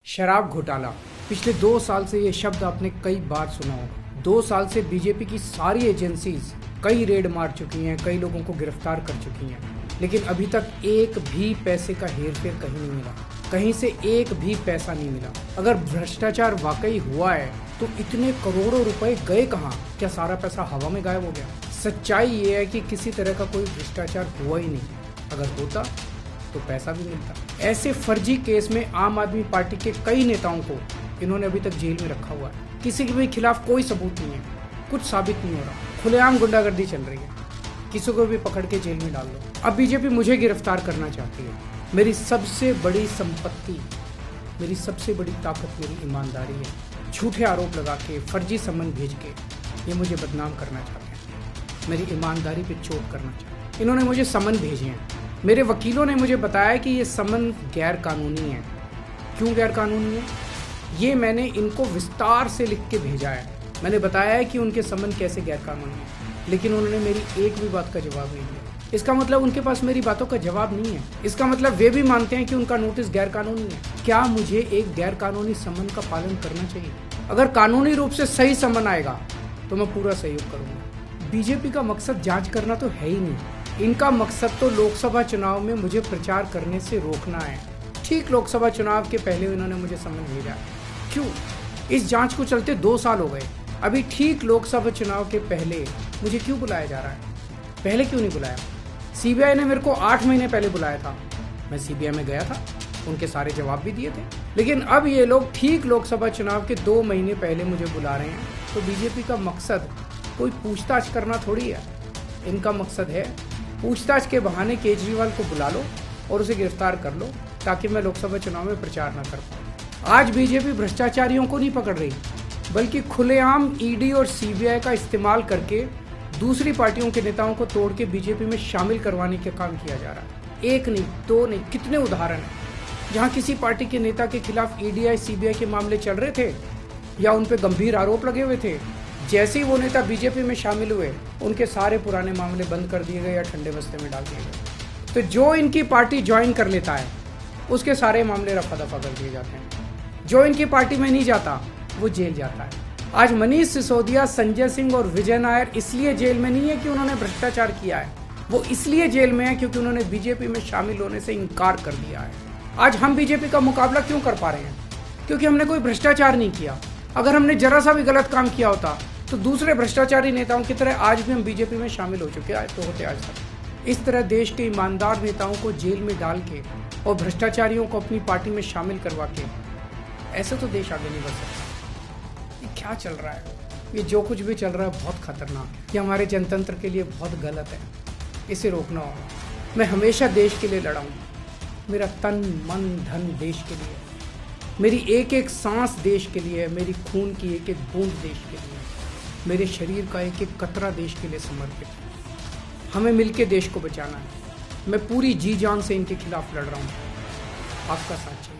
शराब घोटाला। पिछले 2 साल से ये शब्द आपने कई बार सुना होगा। 2 साल से बीजेपी की सारी एजेंसीज कई रेड मार चुकी हैं, कई लोगों को गिरफ्तार कर चुकी हैं, लेकिन अभी तक एक भी पैसे का हेरफेर कहीं नहीं मिला, कहीं से एक भी पैसा नहीं मिला। अगर भ्रष्टाचार वाकई हुआ है तो इतने करोड़ों रुपए गए कहाँ? क्या सारा पैसा हवा में गायब हो गया? सच्चाई ये है कि किसी तरह का कोई भ्रष्टाचार हुआ ही नहीं। अगर होता तो पैसा भी मिलता। ऐसे फर्जी केस में आम आदमी पार्टी के कई नेताओं को इन्होंने अभी तक जेल में रखा हुआ है। किसी के भी खिलाफ कोई सबूत नहीं है, कुछ साबित नहीं हो रहा, खुलेआम गुंडागर्दी चल रही है। किसी को भी पकड़ के जेल में डाल दो। अब बीजेपी मुझे गिरफ्तार करना चाहती है। मेरी सबसे बड़ी संपत्ति, मेरी सबसे बड़ी ताकत मेरी ईमानदारी है। झूठे आरोप लगा के, फर्जी सम्मन भेज के ये मुझे बदनाम करना चाहते हैं, मेरी ईमानदारी पे चोट करना चाहते हैं। इन्होंने मुझे सम्मन भेजे हैं। मेरे वकीलों ने मुझे बताया कि ये सम्मन गैर कानूनी है। क्यों गैर कानूनी है? ये मैंने इनको विस्तार से लिख के भेजा है। मैंने बताया है कि उनके सम्मन कैसे गैर कानूनी है, लेकिन उन्होंने मेरी एक भी बात का जवाब नहीं दिया। इसका मतलब उनके पास मेरी बातों का जवाब नहीं है। इसका मतलब वे भी मानते हैं कि उनका नोटिस गैर कानूनी है। क्या मुझे एक गैर कानूनी सम्मन का पालन करना चाहिए? अगर कानूनी रूप से सही सम्मन आएगा तो मैं पूरा सहयोग करूंगा। बीजेपी का मकसद जांच करना तो है ही नहीं। इनका मकसद तो लोकसभा चुनाव में मुझे प्रचार करने से रोकना है। ठीक लोकसभा चुनाव के पहले इन्होंने मुझे सम्मन भेजा। क्यों? इस जांच को चलते 2 साल हो गए। अभी ठीक लोकसभा चुनाव के पहले मुझे क्यों बुलाया जा रहा है? पहले क्यों नहीं बुलाया? सीबीआई ने मेरे को 8 महीने पहले बुलाया था। मैं सीबीआई में गया था, उनके सारे जवाब भी दिए थे। लेकिन अब ये लोग ठीक लोकसभा चुनाव के 2 महीने पहले मुझे बुला रहे हैं। तो बीजेपी का मकसद कोई पूछताछ करना थोड़ी है। इनका मकसद है पूछताछ के बहाने केजरीवाल को बुला लो और उसे गिरफ्तार कर लो, ताकि मैं लोकसभा चुनाव में प्रचार न कर पाऊँ। आज बीजेपी भ्रष्टाचारियों को नहीं पकड़ रही, बल्कि खुलेआम ईडी और सीबीआई का इस्तेमाल करके दूसरी पार्टियों के नेताओं को तोड़ के बीजेपी में शामिल करवाने का काम किया जा रहा है। एक नहीं, 2 नहीं, कितने उदाहरण हैं जहाँ किसी पार्टी के नेता के खिलाफ ईडी सीबीआई के मामले चल रहे थे या उन पर गंभीर आरोप लगे हुए थे। जैसे ही वो नेता बीजेपी में शामिल हुए, उनके सारे पुराने मामले बंद कर दिए गए या ठंडे बस्ते में डाल दिए गए। तो जो इनकी पार्टी ज्वाइन कर लेता है, उसके सारे मामले रफा दफा कर दिए जाते हैं। जो इनकी पार्टी में नहीं जाता, वो जेल जाता है। आज मनीष सिसोदिया, संजय सिंह और विजय नायर इसलिए जेल में नहीं है कि उन्होंने भ्रष्टाचार किया है। वो इसलिए जेल में है क्योंकि उन्होंने बीजेपी में शामिल होने से इनकार कर दिया है। आज हम बीजेपी का मुकाबला क्यों कर पा रहे हैं? क्योंकि हमने कोई भ्रष्टाचार नहीं किया। अगर हमने जरा सा भी गलत काम किया होता तो दूसरे भ्रष्टाचारी नेताओं की तरह आज भी हम बीजेपी में शामिल हो चुके हैं, तो होते आज तक। इस तरह देश के ईमानदार नेताओं को जेल में डाल के और भ्रष्टाचारियों को अपनी पार्टी में शामिल करवा के ऐसे तो देश आगे नहीं बढ़ सकता। ये क्या चल रहा है? ये जो कुछ भी चल रहा है बहुत खतरनाक है। ये हमारे जनतंत्र के लिए बहुत गलत है। इसे रोकना होगा। मैं हमेशा देश के लिए लड़ा हूँ। मेरा तन मन धन देश के लिए, मेरी एक एक सांस देश के लिए, मेरी खून की एक एक बूंद देश के लिए, मेरे शरीर का एक एक कतरा देश के लिए समर्पित है। हमें मिलके देश को बचाना है। मैं पूरी जी जान से इनके खिलाफ लड़ रहा हूँ। आपका साथ चाहिए।